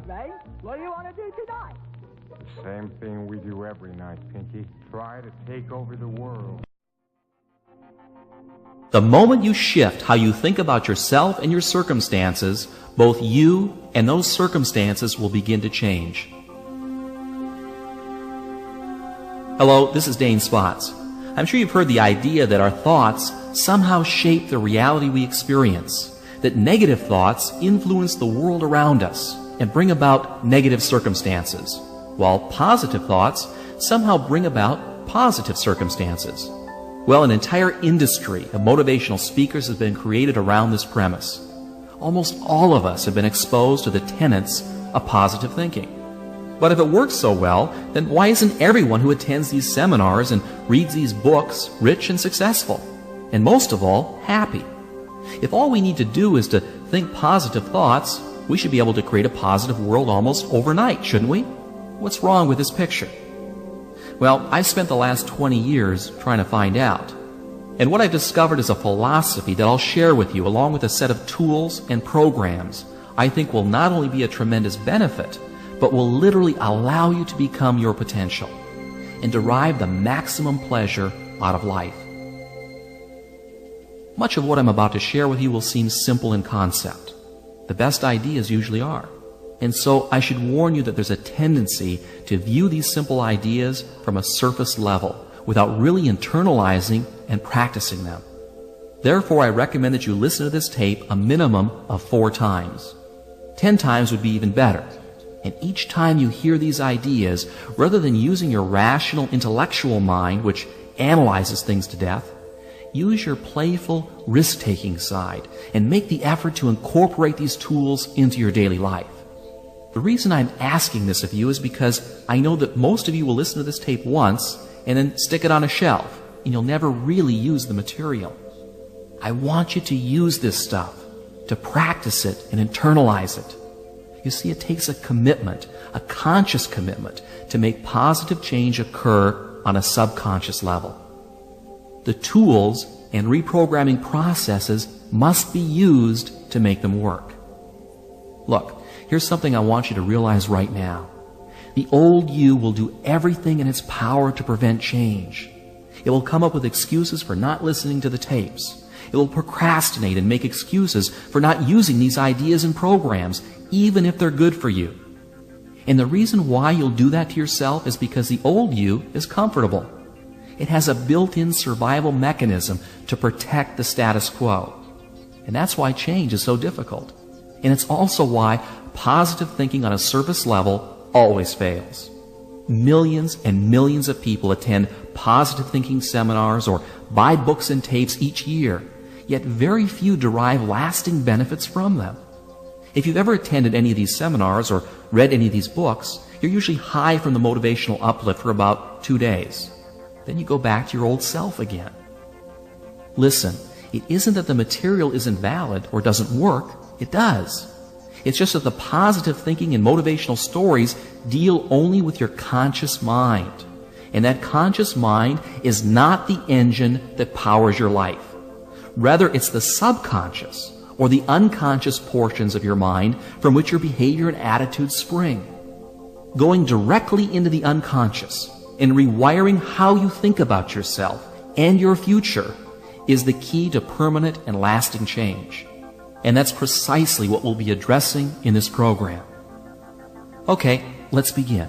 Ray. What do you want to do tonight? Same thing we do every night, Pinky. Try to take over the world. The moment you shift how you think about yourself and your circumstances, both you and those circumstances will begin to change. Hello, this is Dane Spots. I'm sure you've heard the idea that our thoughts somehow shape the reality we experience, that negative thoughts influence the world around us and bring about negative circumstances, while positive thoughts somehow bring about positive circumstances. Well, an entire industry of motivational speakers has been created around this premise. Almost all of us have been exposed to the tenets of positive thinking. But if it works so well, then why isn't everyone who attends these seminars and reads these books rich and successful? And most of all, happy? If all we need to do is to think positive thoughts, we should be able to create a positive world almost overnight, shouldn't we? What's wrong with this picture? Well, I've spent the last 20 years trying to find out. And what I've discovered is a philosophy that I'll share with you along with a set of tools and programs I think will not only be a tremendous benefit, but will literally allow you to become your potential and derive the maximum pleasure out of life. Much of what I'm about to share with you will seem simple in concept. The best ideas usually are. And so I should warn you that there's a tendency to view these simple ideas from a surface level without really internalizing and practicing them. Therefore, I recommend that you listen to this tape a minimum of 4 times. 10 times would be even better. And each time you hear these ideas, rather than using your rational, intellectual mind, which analyzes things to death, use your playful, risk-taking side and make the effort to incorporate these tools into your daily life. The reason I'm asking this of you is because I know that most of you will listen to this tape once and then stick it on a shelf, and you'll never really use the material. I want you to use this stuff, to practice it and internalize it. You see, it takes a commitment, a conscious commitment, to make positive change occur on a subconscious level. The tools and reprogramming processes must be used to make them work. Look, here's something I want you to realize right now. The old you will do everything in its power to prevent change. It will come up with excuses for not listening to the tapes. It will procrastinate and make excuses for not using these ideas and programs, even if they're good for you. And the reason why you'll do that to yourself is because the old you is comfortable. It has a built-in survival mechanism to protect the status quo. And that's why change is so difficult. And it's also why positive thinking on a surface level always fails. Millions and millions of people attend positive thinking seminars or buy books and tapes each year, yet very few derive lasting benefits from them. If you've ever attended any of these seminars or read any of these books, you're usually high from the motivational uplift for about 2 days. Then you go back to your old self again. Listen, it isn't that the material isn't valid or doesn't work. It does. It's just that the positive thinking and motivational stories deal only with your conscious mind. And that conscious mind is not the engine that powers your life. Rather, it's the subconscious or the unconscious portions of your mind from which your behavior and attitudes spring. Going directly into the unconscious and rewiring how you think about yourself and your future is the key to permanent and lasting change. And that's precisely what we'll be addressing in this program. Okay, let's begin.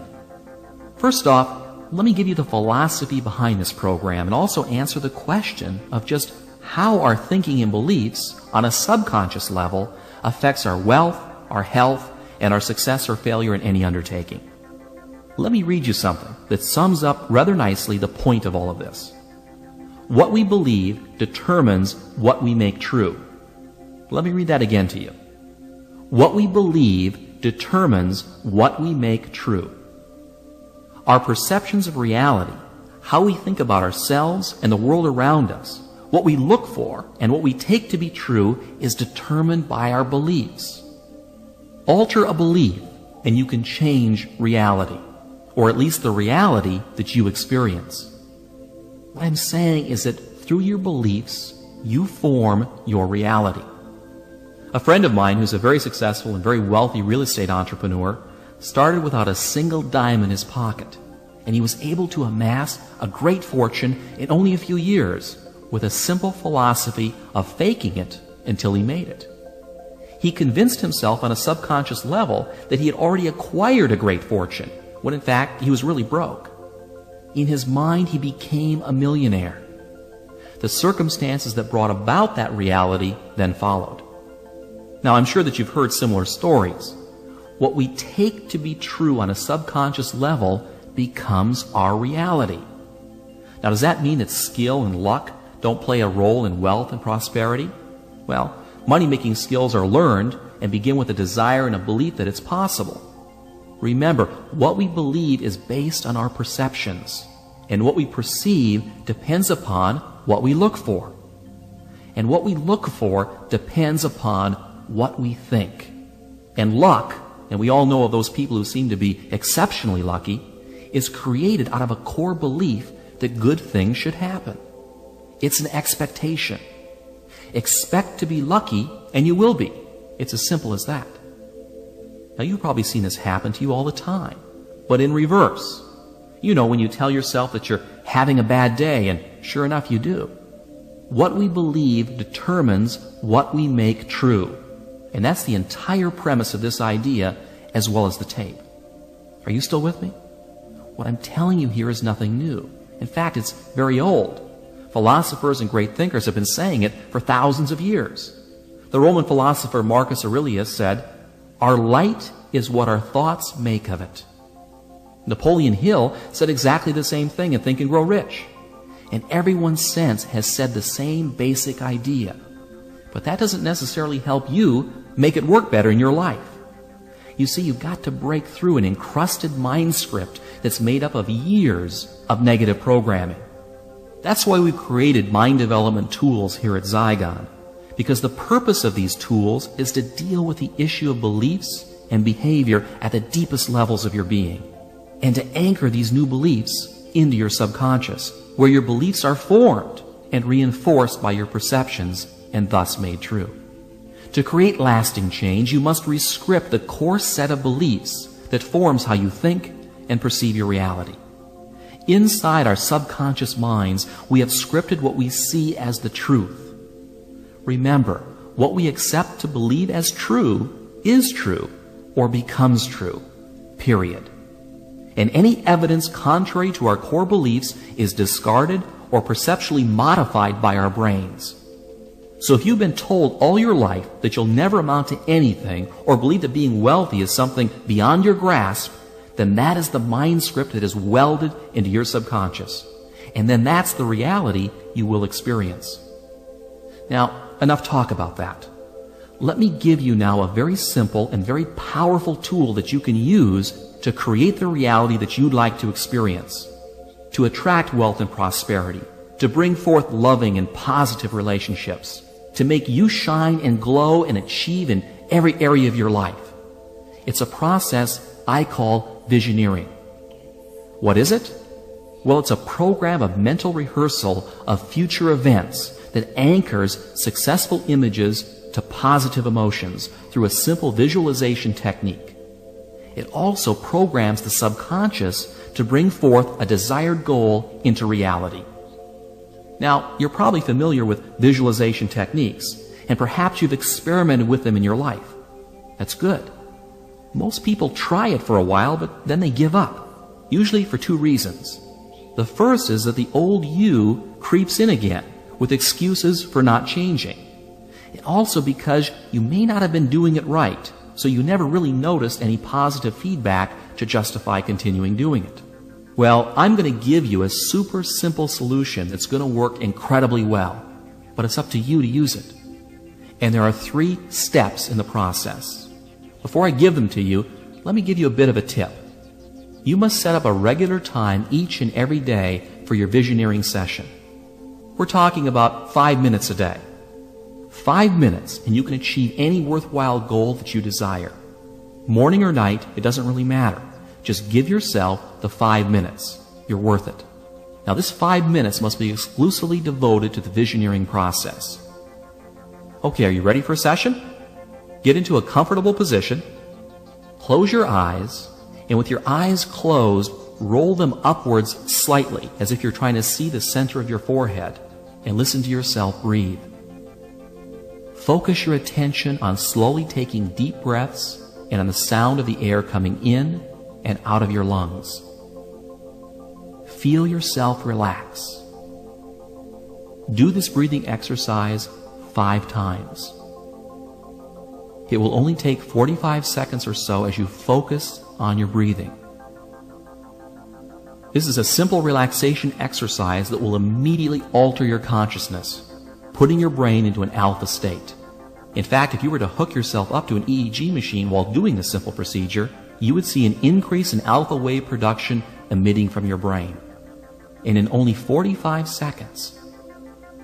First off, let me give you the philosophy behind this program and also answer the question of just how our thinking and beliefs on a subconscious level affects our wealth, our health, and our success or failure in any undertaking. Let me read you something that sums up rather nicely the point of all of this. What we believe determines what we make true. Let me read that again to you. What we believe determines what we make true. Our perceptions of reality, how we think about ourselves and the world around us, what we look for and what we take to be true is determined by our beliefs. Alter a belief and you can change reality, or at least the reality that you experience. What I'm saying is that through your beliefs, you form your reality. A friend of mine who's a very successful and very wealthy real estate entrepreneur started without a single dime in his pocket, and he was able to amass a great fortune in only a few years with a simple philosophy of faking it until he made it. He convinced himself on a subconscious level that he had already acquired a great fortune, when in fact he was really broke. In his mind, he became a millionaire. The circumstances that brought about that reality then followed. Now, I'm sure that you've heard similar stories. What we take to be true on a subconscious level becomes our reality. Now, does that mean that skill and luck don't play a role in wealth and prosperity? Well, money-making skills are learned and begin with a desire and a belief that it's possible. Remember, what we believe is based on our perceptions, and what we perceive depends upon what we look for. And what we look for depends upon what we think. And luck, and we all know of those people who seem to be exceptionally lucky, is created out of a core belief that good things should happen. It's an expectation. Expect to be lucky, and you will be. It's as simple as that. Now, you've probably seen this happen to you all the time, but in reverse. You know, when you tell yourself that you're having a bad day, and sure enough, you do. What we believe determines what we make true. And that's the entire premise of this idea, as well as the tape. Are you still with me? What I'm telling you here is nothing new. In fact, it's very old. Philosophers and great thinkers have been saying it for thousands of years. The Roman philosopher Marcus Aurelius said, "Our light is what our thoughts make of it." Napoleon Hill said exactly the same thing in Think and Grow Rich. And everyone since has said the same basic idea. But that doesn't necessarily help you make it work better in your life. You see, you've got to break through an encrusted mind script that's made up of years of negative programming. That's why we've created mind development tools here at Zygon, because the purpose of these tools is to deal with the issue of beliefs and behavior at the deepest levels of your being, and to anchor these new beliefs into your subconscious, where your beliefs are formed and reinforced by your perceptions and thus made true. To create lasting change, you must rescript the core set of beliefs that forms how you think and perceive your reality. Inside our subconscious minds, we have scripted what we see as the truth. Remember, what we accept to believe as true is true or becomes true, period. And any evidence contrary to our core beliefs is discarded or perceptually modified by our brains. So if you've been told all your life that you'll never amount to anything, or believe that being wealthy is something beyond your grasp, then that is the mind script that is welded into your subconscious. And then that's the reality you will experience. Now, enough talk about that. Let me give you now a very simple and very powerful tool that you can use to create the reality that you'd like to experience, to attract wealth and prosperity, to bring forth loving and positive relationships, to make you shine and glow and achieve in every area of your life. It's a process I call visioneering. What is it? Well, it's a program of mental rehearsal of future events that anchors successful images to positive emotions through a simple visualization technique. It also programs the subconscious to bring forth a desired goal into reality. Now, you're probably familiar with visualization techniques, and perhaps you've experimented with them in your life. That's good. Most people try it for a while, but then they give up, usually for two reasons. The first is that the old you creeps in again with excuses for not changing. And also because you may not have been doing it right, so you never really noticed any positive feedback to justify continuing doing it. Well, I'm going to give you a super simple solution that's going to work incredibly well, but it's up to you to use it. And there are 3 steps in the process. Before I give them to you, let me give you a bit of a tip. You must set up a regular time each and every day for your visioneering session. We're talking about 5 minutes a day. 5 minutes, and you can achieve any worthwhile goal that you desire. Morning or night, it doesn't really matter. Just give yourself the 5 minutes. You're worth it. Now, this 5 minutes must be exclusively devoted to the visioneering process. Okay, are you ready for a session? Get into a comfortable position. Close your eyes and with your eyes closed, roll them upwards slightly, as if you're trying to see the center of your forehead, and listen to yourself breathe. Focus your attention on slowly taking deep breaths and on the sound of the air coming in and out of your lungs. Feel yourself relax. Do this breathing exercise 5 times. It will only take 45 seconds or so as you focus on your breathing. This is a simple relaxation exercise that will immediately alter your consciousness, putting your brain into an alpha state. In fact, if you were to hook yourself up to an EEG machine while doing this simple procedure, you would see an increase in alpha wave production emitting from your brain. And in only 45 seconds.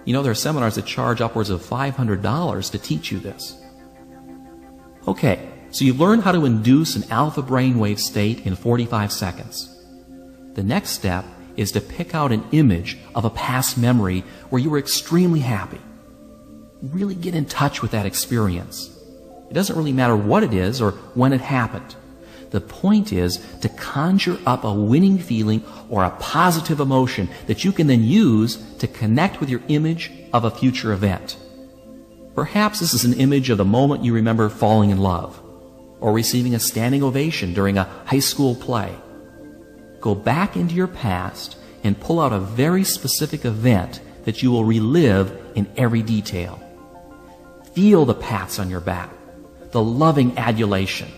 You know, there are seminars that charge upwards of $500 to teach you this. Okay, so you've learned how to induce an alpha brainwave state in 45 seconds. The next step is to pick out an image of a past memory where you were extremely happy. Really get in touch with that experience. It doesn't really matter what it is or when it happened. The point is to conjure up a winning feeling or a positive emotion that you can then use to connect with your image of a future event. Perhaps this is an image of the moment you remember falling in love, or receiving a standing ovation during a high school play. Go back into your past and pull out a very specific event that you will relive in every detail. Feel the pats on your back, the loving adulation.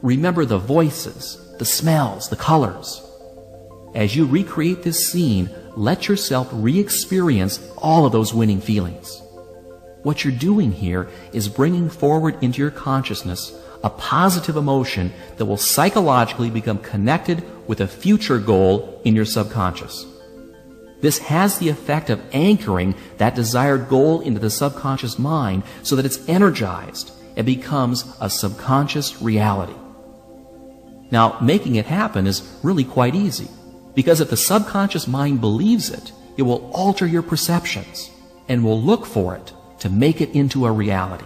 Remember the voices, the smells, the colors. As you recreate this scene, let yourself re-experience all of those winning feelings. What you're doing here is bringing forward into your consciousness a positive emotion that will psychologically become connected with a future goal in your subconscious. This has the effect of anchoring that desired goal into the subconscious mind so that it's energized and becomes a subconscious reality. Now, making it happen is really quite easy, because if the subconscious mind believes it, it will alter your perceptions and will look for it to make it into a reality.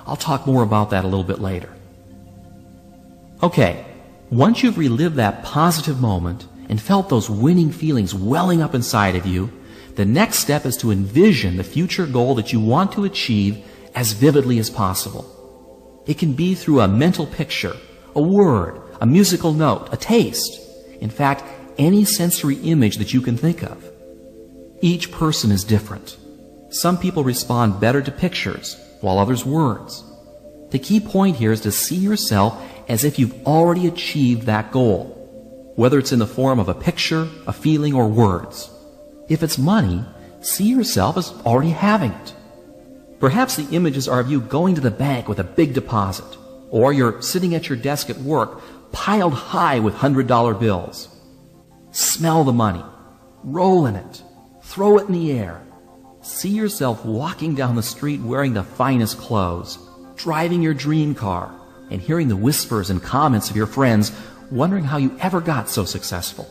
I'll talk more about that a little bit later. Okay, once you've relived that positive moment and felt those winning feelings welling up inside of you, the next step is to envision the future goal that you want to achieve as vividly as possible. It can be through a mental picture, a word, a musical note, a taste. In fact, any sensory image that you can think of. Each person is different. Some people respond better to pictures, while others words. The key point here is to see yourself as if you've already achieved that goal, whether it's in the form of a picture, a feeling, or words. If it's money, see yourself as already having it. Perhaps the images are of you going to the bank with a big deposit, or you're sitting at your desk at work, piled high with $100 bills. Smell the money, roll in it, throw it in the air. See yourself walking down the street wearing the finest clothes, driving your dream car, and hearing the whispers and comments of your friends, wondering how you ever got so successful.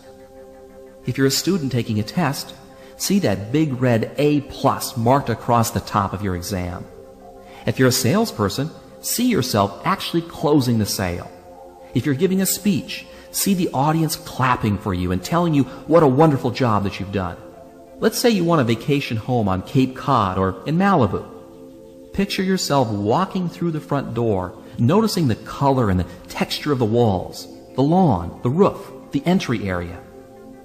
If you're a student taking a test, see that big red A+ marked across the top of your exam. If you're a salesperson, see yourself actually closing the sale. If you're giving a speech, see the audience clapping for you and telling you what a wonderful job that you've done. Let's say you want a vacation home on Cape Cod or in Malibu. Picture yourself walking through the front door, noticing the color and the texture of the walls, the lawn, the roof, the entry area.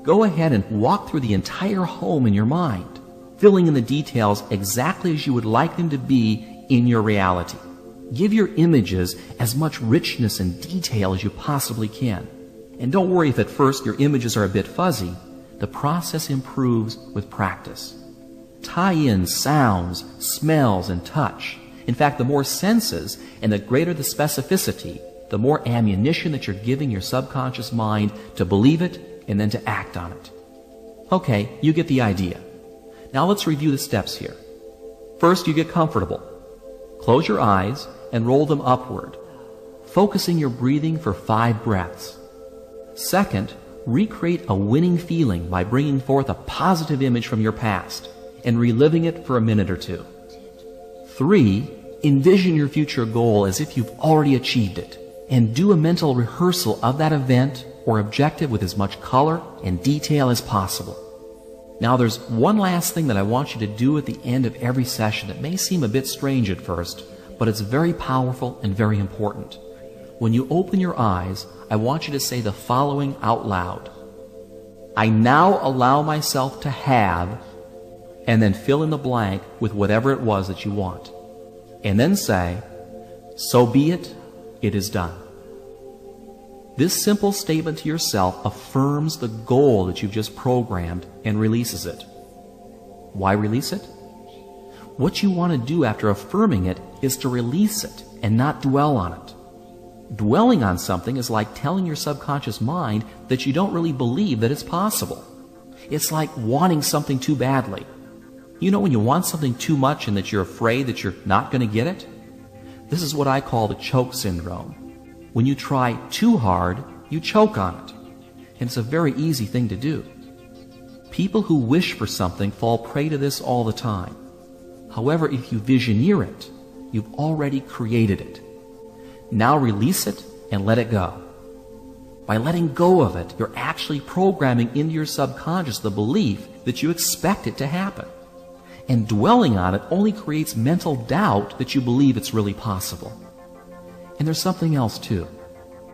Go ahead and walk through the entire home in your mind, filling in the details exactly as you would like them to be in your reality. Give your images as much richness and detail as you possibly can. And don't worry if at first your images are a bit fuzzy. The process improves with practice. Tie in sounds, smells, and touch. In fact, the more senses and the greater the specificity, the more ammunition that you're giving your subconscious mind to believe it and then to act on it. Okay, you get the idea. Now let's review the steps here. First, you get comfortable. Close your eyes and roll them upward, focusing your breathing for 5 breaths. Second, recreate a winning feeling by bringing forth a positive image from your past and reliving it for a minute or 2. 3, envision your future goal as if you've already achieved it. and do a mental rehearsal of that event or objective with as much color and detail as possible. Now, there's one last thing that I want you to do at the end of every session that may seem a bit strange at first, but it's very powerful and very important. When you open your eyes, I want you to say the following out loud. I now allow myself to have, and then fill in the blank with whatever it was that you want. And then say, so be it, it is done. This simple statement to yourself affirms the goal that you've just programmed and releases it. Why release it? What you want to do after affirming it is to release it and not dwell on it. Dwelling on something is like telling your subconscious mind that you don't really believe that it's possible. It's like wanting something too badly. You know when you want something too much and that you're afraid that you're not going to get it? This is what I call the choke syndrome. When you try too hard, you choke on it. And it's a very easy thing to do. People who wish for something fall prey to this all the time. However, if you visioneer it, you've already created it. Now release it and let it go. By letting go of it, you're actually programming into your subconscious the belief that you expect it to happen. And dwelling on it only creates mental doubt that you believe it's really possible. And there's something else too.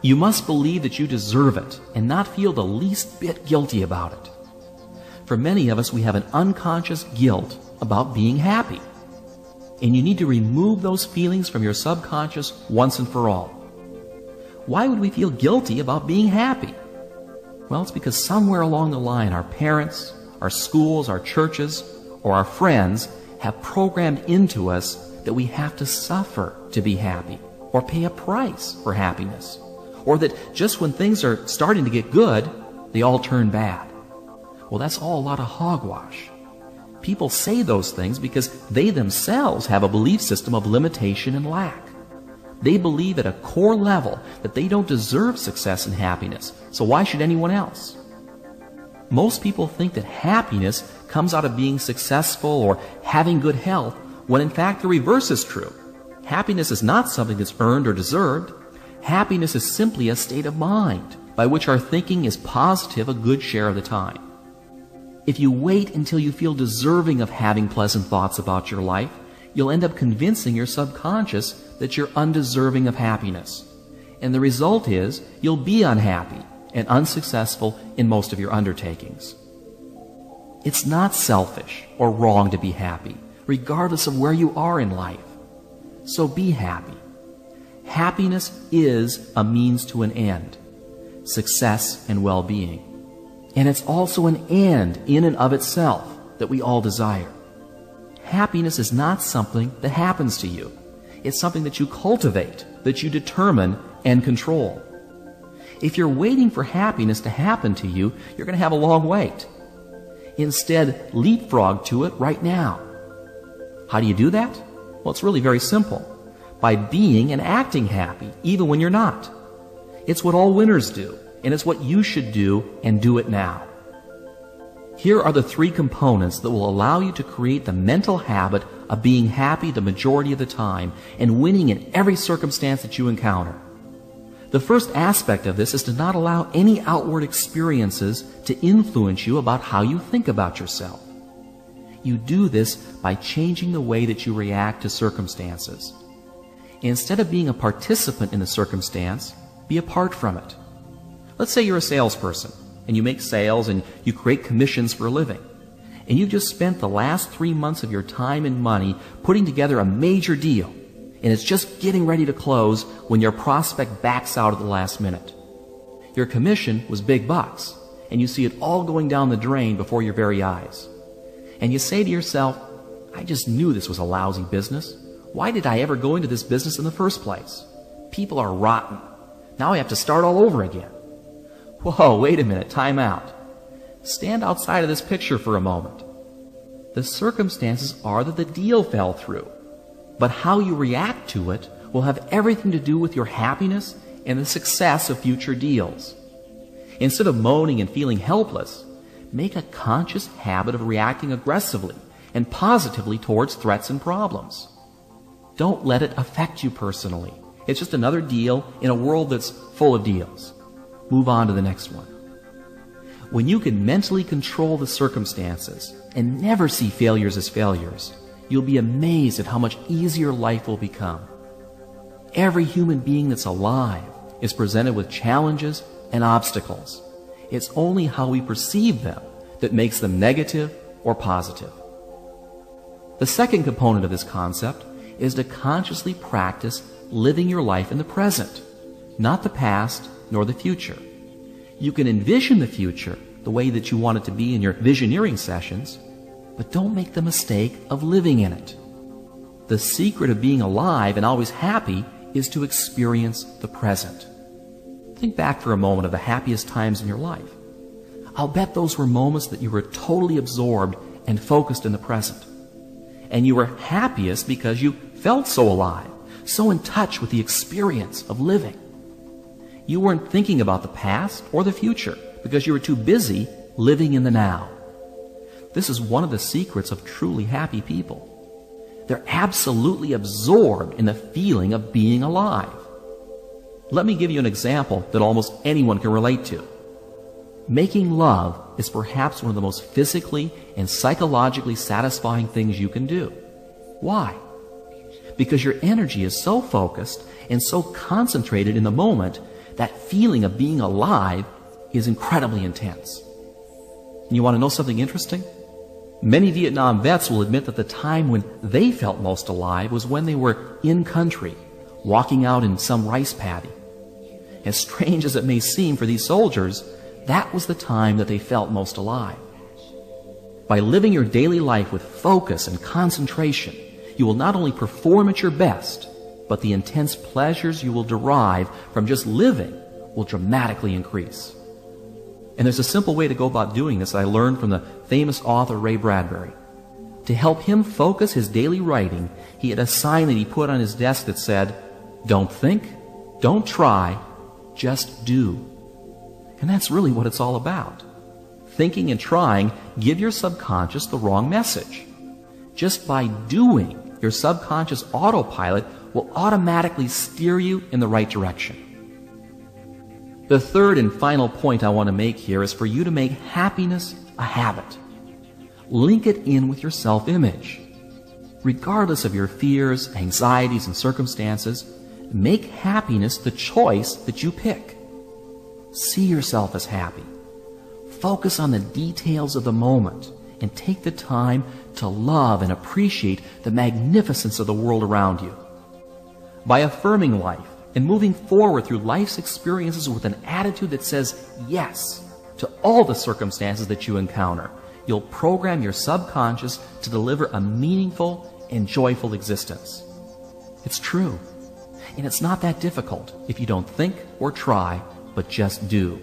You must believe that you deserve it and not feel the least bit guilty about it. For many of us, we have an unconscious guilt about being happy. And you need to remove those feelings from your subconscious once and for all. Why would we feel guilty about being happy? Well, it's because somewhere along the line, our parents, our schools, our churches, or our friends have programmed into us that we have to suffer to be happy, or pay a price for happiness, or that just when things are starting to get good, they all turn bad. Well, that's all a lot of hogwash. People say those things because they themselves have a belief system of limitation and lack. They believe at a core level that they don't deserve success and happiness, so why should anyone else? Most people think that happiness comes out of being successful or having good health, when in fact the reverse is true. Happiness is not something that's earned or deserved. Happiness is simply a state of mind by which our thinking is positive a good share of the time. If you wait until you feel deserving of having pleasant thoughts about your life, you'll end up convincing your subconscious that you're undeserving of happiness. And the result is you'll be unhappy and unsuccessful in most of your undertakings. It's not selfish or wrong to be happy, regardless of where you are in life. So be happy. Happiness is a means to an end, success and well-being. And it's also an end in and of itself that we all desire. Happiness is not something that happens to you. It's something that you cultivate, that you determine and control. If you're waiting for happiness to happen to you, you're going to have a long wait. Instead, leapfrog to it right now. How do you do that? Well, it's really very simple. By being and acting happy, even when you're not. It's what all winners do, and it's what you should do, and do it now. Here are the 3 components that will allow you to create the mental habit of being happy the majority of the time and winning in every circumstance that you encounter. The first aspect of this is to not allow any outward experiences to influence you about how you think about yourself. You do this by changing the way that you react to circumstances. Instead of being a participant in the circumstance, be apart from it. Let's say you're a salesperson, and you make sales and you create commissions for a living. And you've just spent the last 3 months of your time and money putting together a major deal, and it's just getting ready to close when your prospect backs out at the last minute. Your commission was big bucks, and you see it all going down the drain before your very eyes. And you say to yourself, I just knew this was a lousy business. Why did I ever go into this business in the first place? People are rotten. Now I have to start all over again. Whoa, wait a minute, time out. Stand outside of this picture for a moment. The circumstances are that the deal fell through, but how you react to it will have everything to do with your happiness and the success of future deals. Instead of moaning and feeling helpless, make a conscious habit of reacting aggressively and positively towards threats and problems. Don't let it affect you personally. It's just another deal in a world that's full of deals. Move on to the next one. When you can mentally control the circumstances and never see failures as failures, you'll be amazed at how much easier life will become. Every human being that's alive is presented with challenges and obstacles. It's only how we perceive them that makes them negative or positive. The second component of this concept is to consciously practice living your life in the present, not the past nor the future. You can envision the future the way that you want it to be in your visioneering sessions, but don't make the mistake of living in it. The secret of being alive and always happy is to experience the present. Think back for a moment of the happiest times in your life. I'll bet those were moments that you were totally absorbed and focused in the present. And you were happiest because you felt so alive, so in touch with the experience of living. You weren't thinking about the past or the future because you were too busy living in the now. This is one of the secrets of truly happy people. They're absolutely absorbed in the feeling of being alive. Let me give you an example that almost anyone can relate to. Making love is perhaps one of the most physically and psychologically satisfying things you can do. Why? Because your energy is so focused and so concentrated in the moment, that feeling of being alive is incredibly intense. And you want to know something interesting? Many Vietnam vets will admit that the time when they felt most alive was when they were in country, walking out in some rice paddy. As strange as it may seem for these soldiers, that was the time that they felt most alive. By living your daily life with focus and concentration, you will not only perform at your best, but the intense pleasures you will derive from just living will dramatically increase. And there's a simple way to go about doing this I learned from the famous author Ray Bradbury. To help him focus his daily writing, he had a sign that he put on his desk that said, "Don't think, don't try, just do." And that's really what it's all about. Thinking and trying give your subconscious the wrong message. Just by doing, your subconscious autopilot will automatically steer you in the right direction. The third and final point I want to make here is for you to make happiness a habit. Link it in with your self-image. Regardless of your fears, anxieties, and circumstances, make happiness the choice that you pick. See yourself as happy. Focus on the details of the moment and take the time to love and appreciate the magnificence of the world around you. By affirming life and moving forward through life's experiences with an attitude that says yes to all the circumstances that you encounter, you'll program your subconscious to deliver a meaningful and joyful existence. It's true. And it's not that difficult if you don't think or try, but just do.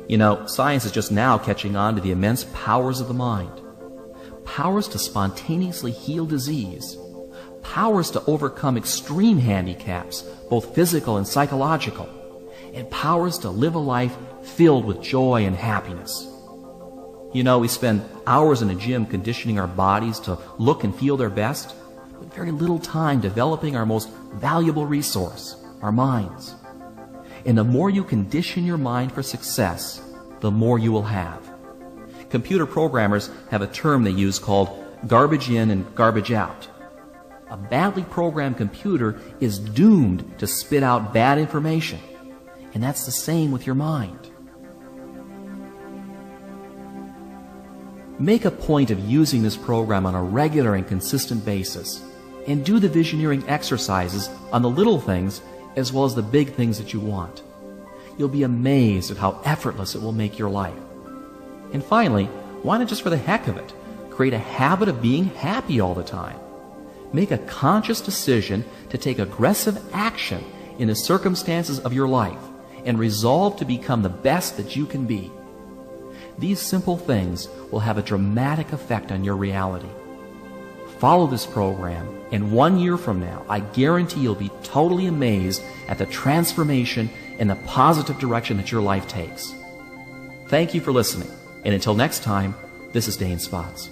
You know, science is just now catching on to the immense powers of the mind. Powers to spontaneously heal disease. Powers to overcome extreme handicaps, both physical and psychological. And powers to live a life filled with joy and happiness. You know, we spend hours in a gym conditioning our bodies to look and feel their best, but very little time developing our most valuable resource, our minds. And the more you condition your mind for success, the more you will have. Computer programmers have a term they use called garbage in and garbage out. A badly programmed computer is doomed to spit out bad information. And that's the same with your mind. Make a point of using this program on a regular and consistent basis, and do the visioneering exercises on the little things as well as the big things that you want. You'll be amazed at how effortless it will make your life. And finally, why not just for the heck of it, create a habit of being happy all the time? Make a conscious decision to take aggressive action in the circumstances of your life and resolve to become the best that you can be. These simple things will have a dramatic effect on your reality. Follow this program, and 1 year from now, I guarantee you'll be totally amazed at the transformation and the positive direction that your life takes. Thank you for listening, and until next time, this is Dane Spots.